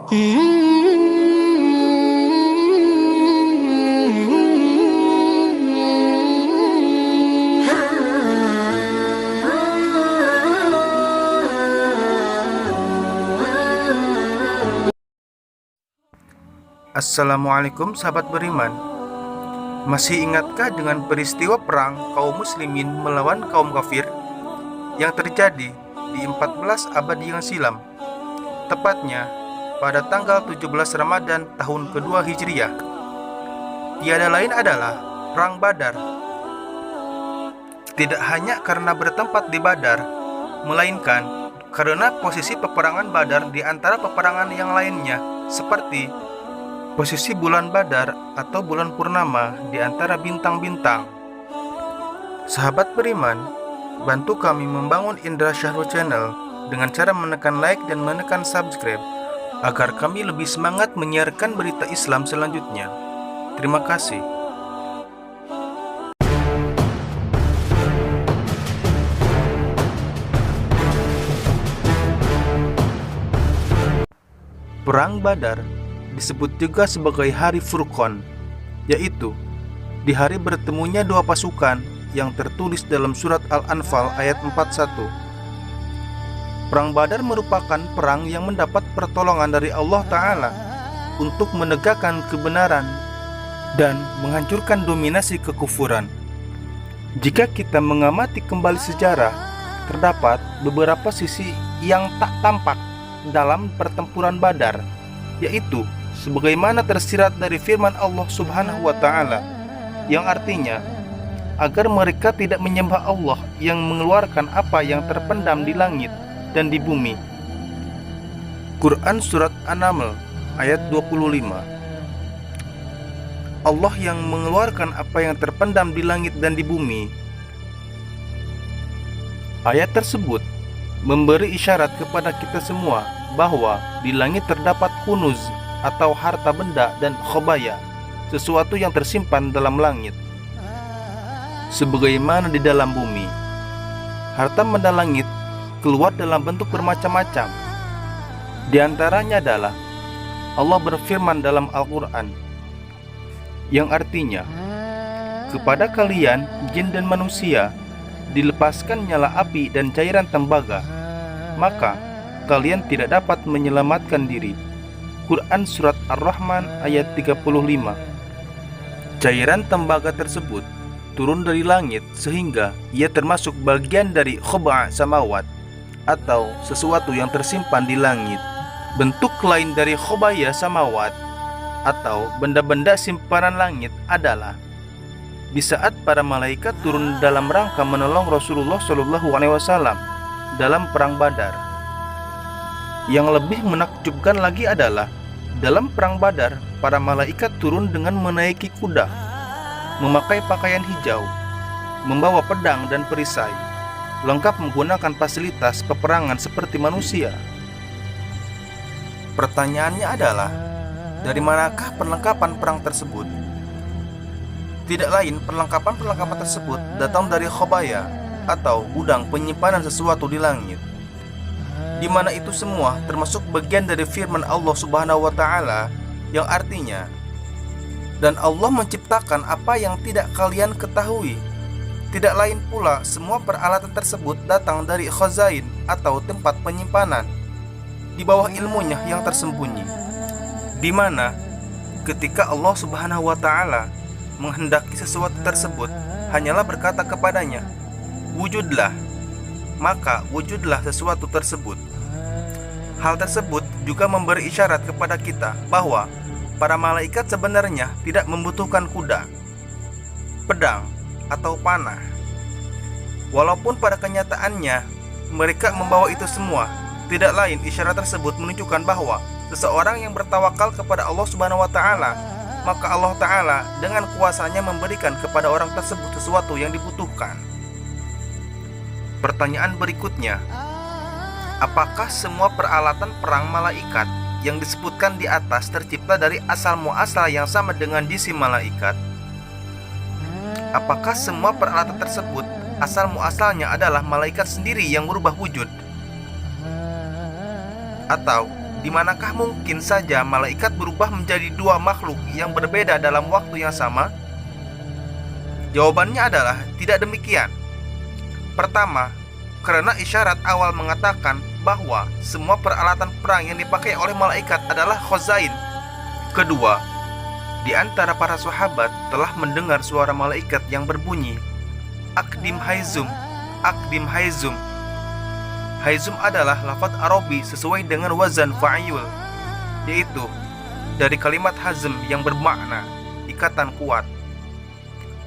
Assalamualaikum sahabat beriman. Masih ingatkah dengan peristiwa perang kaum muslimin melawan kaum kafir yang terjadi di 14 abad yang silam, tepatnya pada tanggal 17 Ramadan tahun kedua Hijriah? Tiada lain adalah Perang Badar. Tidak hanya karena bertempat di Badar, melainkan karena posisi peperangan Badar di antara peperangan yang lainnya, seperti posisi bulan Badar atau bulan purnama di antara bintang-bintang. Sahabat beriman, bantu kami membangun Indra Syahrul Channel dengan cara menekan like dan menekan subscribe agar kami lebih semangat menyiarkan berita Islam selanjutnya. Terima kasih. Perang Badar disebut juga sebagai Hari Furqan, yaitu di hari bertemunya dua pasukan yang tertulis dalam surat Al-Anfal ayat 41. Perang Badar merupakan perang yang mendapat pertolongan dari Allah Ta'ala untuk menegakkan kebenaran dan menghancurkan dominasi kekufuran. Jika kita mengamati kembali sejarah, terdapat beberapa sisi yang tak tampak dalam pertempuran Badar, yaitu sebagaimana tersirat dari firman Allah Subhanahu wa Ta'ala, yang artinya agar mereka tidak menyembah Allah yang mengeluarkan apa yang terpendam di langit dan di bumi. Quran Surat An-Naml ayat 25. Allah yang mengeluarkan apa yang terpendam di langit dan di bumi. Ayat tersebut memberi isyarat kepada kita semua bahwa di langit terdapat kunuz atau harta benda dan khobaya, sesuatu yang tersimpan dalam langit. Sebagaimana di dalam bumi, harta benda langit keluar dalam bentuk bermacam-macam. Di antaranya adalah Allah berfirman dalam Al-Quran, yang artinya, kepada kalian jin dan manusia dilepaskan nyala api dan cairan tembaga, maka kalian tidak dapat menyelamatkan diri. Quran Surat Ar-Rahman ayat 35. Cairan tembaga tersebut turun dari langit sehingga ia termasuk bagian dari khoba' samawat atau sesuatu yang tersimpan di langit. Bentuk lain dari khobaya samawat atau benda-benda simpanan langit adalah di saat para malaikat turun dalam rangka menolong Rasulullah SAW dalam perang Badar. Yang lebih menakjubkan lagi adalah dalam perang Badar, para malaikat turun dengan menaiki kuda, memakai pakaian hijau, membawa pedang dan perisai, lengkap menggunakan fasilitas peperangan seperti manusia. Pertanyaannya adalah, dari manakah perlengkapan perang tersebut? Tidak lain, perlengkapan tersebut datang dari khobaya atau gudang penyimpanan sesuatu di langit, di mana itu semua termasuk bagian dari firman Allah Subhanahu wa Ta'ala, yang artinya, dan Allah menciptakan apa yang tidak kalian ketahui. Tidak lain pula, semua peralatan tersebut datang dari khazain atau tempat penyimpanan di bawah ilmunya yang tersembunyi, di mana ketika Allah Subhanahu wa Ta'ala menghendaki sesuatu tersebut, hanyalah berkata kepadanya, wujudlah, maka wujudlah sesuatu tersebut. Hal tersebut juga memberi isyarat kepada kita bahwa para malaikat sebenarnya tidak membutuhkan kuda, pedang, atau panah. Walaupun pada kenyataannya mereka membawa itu semua, tidak lain isyarat tersebut menunjukkan bahwa seseorang yang bertawakal kepada Allah Subhanahu wa Ta'ala, maka Allah Ta'ala dengan kuasanya memberikan kepada orang tersebut sesuatu yang dibutuhkan. Pertanyaan berikutnya, apakah semua peralatan perang malaikat yang disebutkan di atas tercipta dari asal muasal yang sama dengan jisi malaikat? Apakah semua peralatan tersebut asal muasalnya adalah malaikat sendiri yang merubah wujud? Atau di manakah mungkin saja malaikat berubah menjadi dua makhluk yang berbeda dalam waktu yang sama? Jawabannya adalah tidak demikian. Pertama, karena isyarat awal mengatakan bahwa semua peralatan perang yang dipakai oleh malaikat adalah khazain. Kedua, di antara para sahabat telah mendengar suara malaikat yang berbunyi, Akdim Haizum, Akdim Haizum. Haizum adalah lafaz Arabi sesuai dengan wazan fa'yul, yaitu dari kalimat hazm yang bermakna ikatan kuat.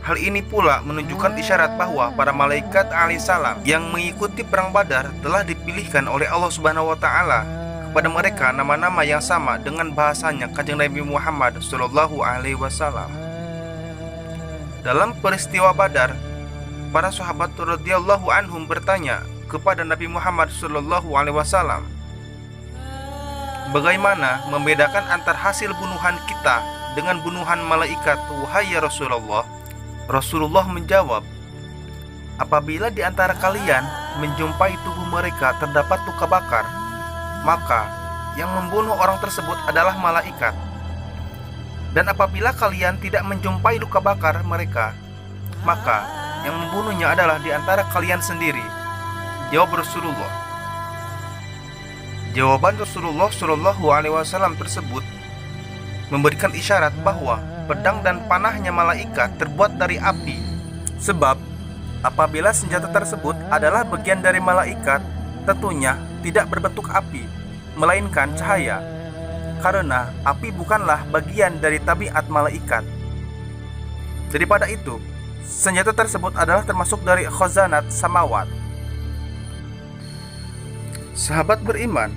Hal ini pula menunjukkan isyarat bahwa para malaikat alaihissalam yang mengikuti perang Badar telah dipilihkan oleh Allah Subhanahu wa taala kepada mereka nama-nama yang sama dengan bahasanya Kanjeng Nabi Muhammad sallallahu alaihi wasallam. Dalam peristiwa Badar, para sahabat radhiyallahu anhum bertanya kepada Nabi Muhammad sallallahu alaihi wasallam, bagaimana membedakan antar hasil bunuhan kita dengan bunuhan malaikat, wahai ya Rasulullah? Rasulullah menjawab, apabila di antara kalian menjumpai tubuh mereka terdapat luka bakar, maka yang membunuh orang tersebut adalah malaikat. Dan apabila kalian tidak menjumpai luka bakar mereka, maka yang membunuhnya adalah di antara kalian sendiri. Jawab Rasulullah. Jawaban Rasulullah Shallallahu Alaihi Wasallam tersebut memberikan isyarat bahwa pedang dan panahnya malaikat terbuat dari api. Sebab apabila senjata tersebut adalah bagian dari malaikat, tentunya tidak berbentuk api, melainkan cahaya, karena api bukanlah bagian dari tabiat malaikat. Daripada itu, senjata tersebut adalah termasuk dari khazanat samawat. Sahabat beriman,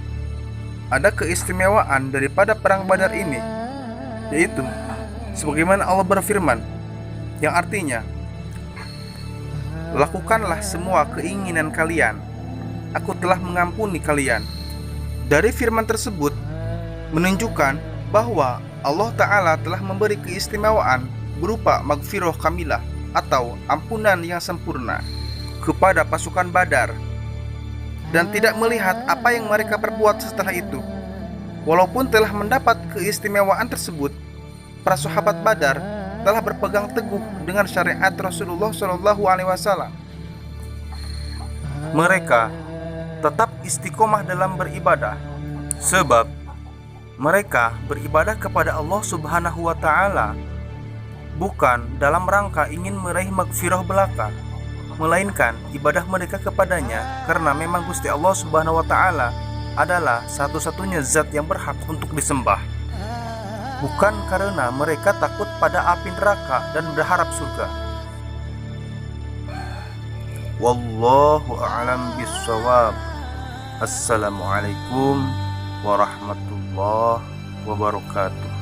ada keistimewaan daripada perang Badar ini, yaitu sebagaimana Allah berfirman, yang artinya, lakukanlah semua keinginan kalian, aku telah mengampuni kalian. Dari firman tersebut menunjukkan bahwa Allah Ta'ala telah memberi keistimewaan berupa magfirah kamilah atau ampunan yang sempurna kepada pasukan Badar, dan tidak melihat apa yang mereka perbuat setelah itu. Walaupun telah mendapat keistimewaan tersebut, para sahabat Badar telah berpegang teguh dengan syariat Rasulullah Shallallahu Alaihi Wasallam. Mereka tetap istiqomah dalam beribadah, sebab mereka beribadah kepada Allah Subhanahu wa Ta'ala bukan dalam rangka ingin meraih magfirah belaka, melainkan ibadah mereka kepadanya karena memang Gusti Allah Subhanahu wa Ta'ala adalah satu-satunya zat yang berhak untuk disembah, bukan karena mereka takut pada api neraka dan berharap surga. Wallahu a'lam bissawab. Assalamualaikum warahmatullahi wabarakatuh.